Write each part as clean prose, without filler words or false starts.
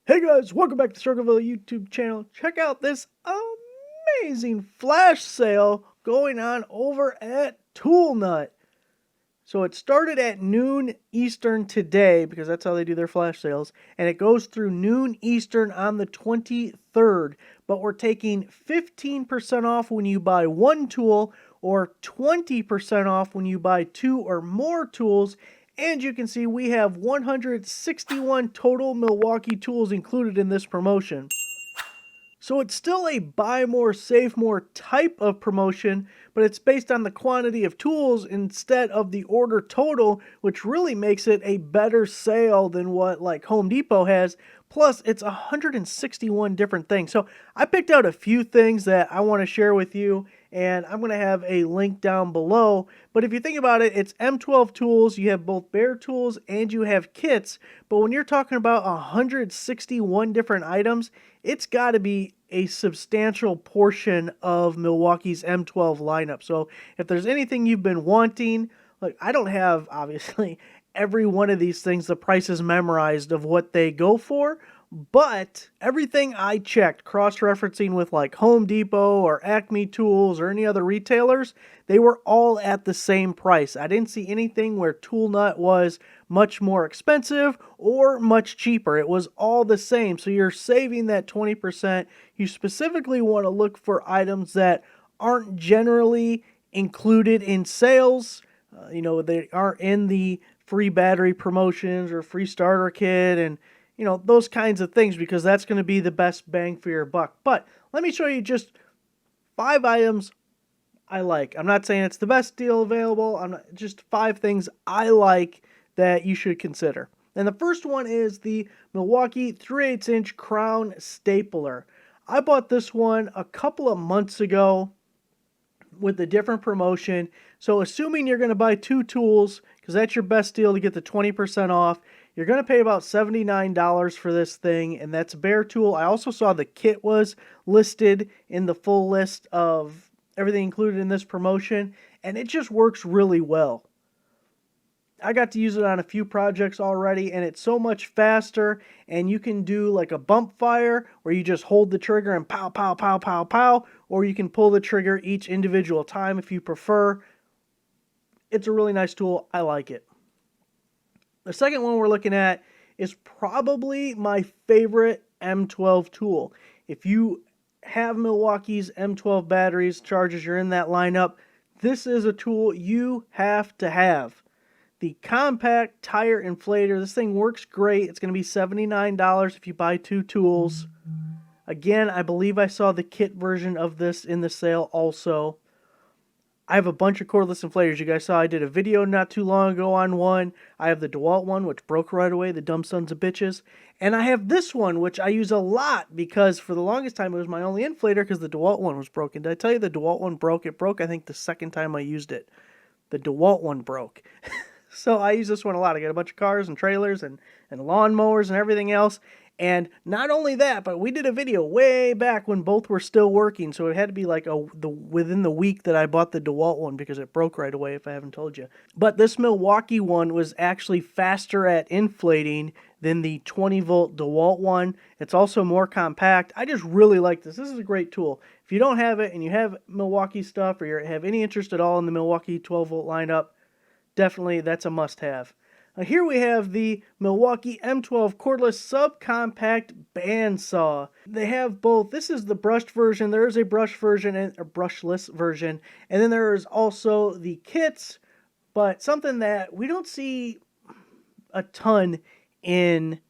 Hey guys, welcome back to the Perryville YouTube channel. Check out this amazing flash sale going on over at Tool Nut. So it started at noon Eastern today because that's how they do their flash sales, and it goes through noon Eastern on the 23rd. But we're taking 15% off when you buy one tool or 20% off when you buy two or more tools. And you can see we have 161 total Milwaukee tools included in this promotion. So it's still a buy more, save more type of promotion, but it's based on the quantity of tools instead of the order total, which really makes it a better sale than what like Home Depot has. Plus, it's 161 different things. So I picked out a few things that I want to share with you, and I'm going to have a link down below. But if you think about it, it's M12 Tools. You have both bare tools and you have kits. But when you're talking about 161 different items, it's got to be a substantial portion of Milwaukee's M12 lineup. So if there's anything you've been wanting, like I don't have, obviously, every one of these things, the prices memorized of what they go for, but everything I checked, cross-referencing with like Home Depot or Acme Tools or any other retailers, they were all at the same price. I didn't see anything where Tool Nut was much more expensive or much cheaper. It was all the same. So you're saving that 20%. You specifically want to look for items that aren't generally included in sales. They aren't in the free battery promotions or free starter kit and those kinds of things, because that's going to be the best bang for your buck. But let me show you just 5 items I like. I'm not saying it's the best deal available. Just 5 things I like that you should consider. And the first one is the Milwaukee 3/8-inch crown stapler. I bought this one a couple of months ago with a different promotion. So assuming you're going to buy 2 tools, because that's your best deal to get the 20% off, you're going to pay about $79 for this thing, and that's a bare tool. I also saw the kit was listed in the full list of everything included in this promotion, and it just works really well. I got to use it on a few projects already, and it's so much faster, and you can do like a bump fire where you just hold the trigger and pow, pow, pow, pow, pow, or you can pull the trigger each individual time if you prefer. It's a really nice tool. I like it. The second one we're looking at is probably my favorite M12 tool. If you have Milwaukee's M12 batteries, chargers, you're in that lineup, this is a tool you have to have. The compact tire inflator, this thing works great. It's going to be $79 if you buy 2 tools. Again, I believe I saw the kit version of this in the sale also. I have a bunch of cordless inflators. You guys saw I did a video not too long ago on one. I have the DeWalt one, which broke right away, the dumb sons of bitches. And I have this one, which I use a lot because for the longest time it was my only inflator because the DeWalt one was broken. Did I tell you the DeWalt one broke? It broke, I think, the second time I used it. The DeWalt one broke. So I use this one a lot. I got a bunch of cars and trailers and lawnmowers and everything else. And not only that, but we did a video way back when both were still working. So it had to be like within the week that I bought the DeWalt one because it broke right away, if I haven't told you. But this Milwaukee one was actually faster at inflating than the 20-volt DeWalt one. It's also more compact. I just really like this. This is a great tool. If you don't have it and you have Milwaukee stuff or you have any interest at all in the Milwaukee 12-volt lineup, definitely that's a must-have. Here we have the Milwaukee M12 cordless subcompact bandsaw. They have both. This is the brushed version. There is a brush version and a brushless version. And then there is also the kits, but something that we don't see a ton in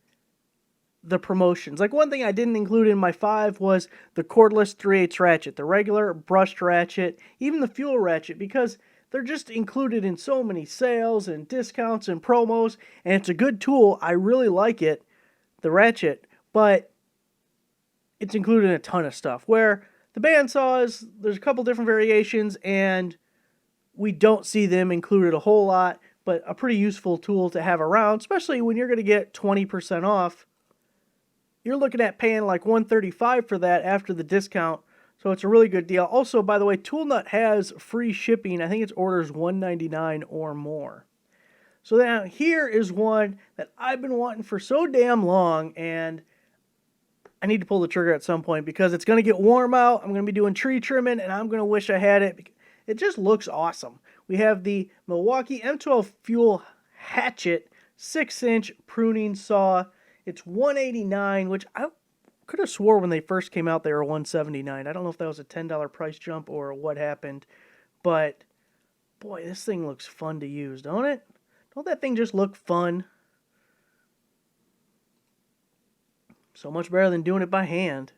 the promotions. Like one thing I didn't include in my 5 was the cordless 3/8 ratchet, the regular brushed ratchet, even the fuel ratchet, because they're just included in so many sales and discounts and promos, and it's a good tool. I really like it, the ratchet, but it's included in a ton of stuff. Where the bandsaws, there's a couple different variations, and we don't see them included a whole lot, but a pretty useful tool to have around, especially when you're going to get 20% off. You're looking at paying like $135 for that after the discount. So it's a really good deal. Also, by the way, Tool Nut has free shipping. I think it's orders $199 or more. So now here is one that I've been wanting for so damn long, and I need to pull the trigger at some point because it's going to get warm out. I'm going to be doing tree trimming, and I'm going to wish I had it. It just looks awesome. We have the Milwaukee M12 Fuel hatchet 6-inch pruning saw. It's $189, which I could have swore when they first came out they were $179. I don't know if that was a $10 price jump or what happened, but boy, this thing looks fun to use, don't it? Don't that thing just look fun? So much better than doing it by hand.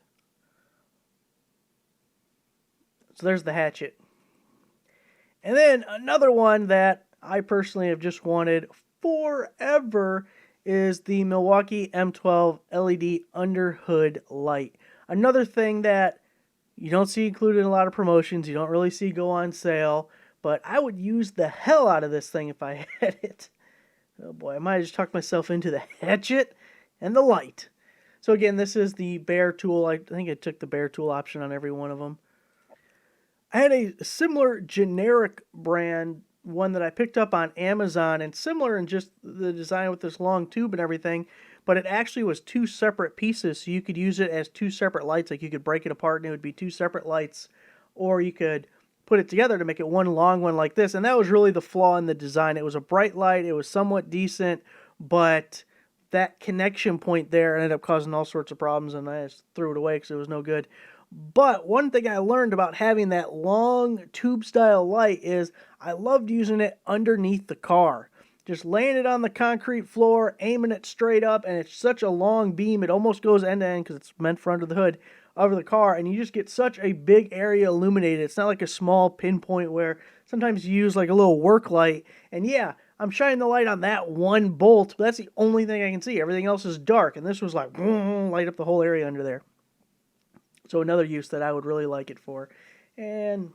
So there's the hatchet. And then another one that I personally have just wanted forever is the Milwaukee M12 LED underhood light. Another thing that you don't see included in a lot of promotions, you don't really see go on sale, but I would use the hell out of this thing if I had it. Oh boy, I might have just talked myself into the hatchet and the light. So again, this is the Bear tool. I think I took the Bear tool option on every one of them. I had a similar generic brand, one that I picked up on Amazon, and similar in just the design with this long tube and everything, but it actually was two separate pieces, so you could use it as two separate lights. Like you could break it apart and it would be two separate lights, or you could put it together to make it one long one like this, and that was really the flaw in the design. It was a bright light, it was somewhat decent, but that connection point there ended up causing all sorts of problems, and I just threw it away because it was no good. But one thing I learned about having that long tube style light is I loved using it underneath the car. Just laying it on the concrete floor, aiming it straight up, and it's such a long beam, it almost goes end to end because it's meant for under the hood of the car, and you just get such a big area illuminated. It's not like a small pinpoint where sometimes you use like a little work light, and yeah, I'm shining the light on that one bolt, but that's the only thing I can see. Everything else is dark, and this was like, light up the whole area under there. So another use that I would really like it for. And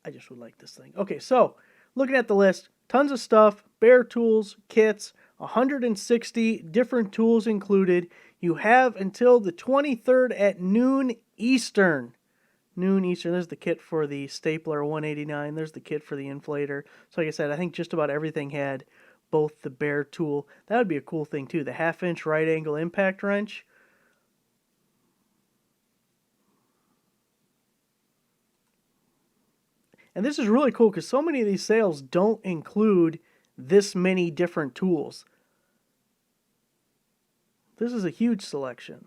I just would like this thing. Okay, so looking at the list, tons of stuff, Bear tools, kits, 160 different tools included. You have until the 23rd at noon Eastern. Noon Eastern. There's the kit for the stapler, $189. There's the kit for the inflator. So like I said, I think just about everything had both the Bear tool. That would be a cool thing too. The 1/2-inch right angle impact wrench. And this is really cool because so many of these sales don't include this many different tools. This is a huge selection.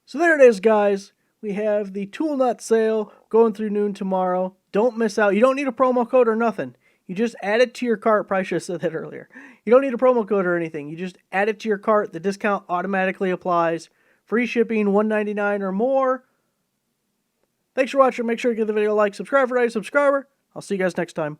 So there it is, guys. We have the tool nut sale going through noon tomorrow. Don't miss out. You don't need a promo code or nothing. You just add it to your cart. Probably should have said that earlier. You don't need a promo code or anything. You just add it to your cart. The discount automatically applies. Free shipping, $1.99 or more. Thanks for watching. Make sure to give the video a like, subscribe for a subscriber. I'll see you guys next time.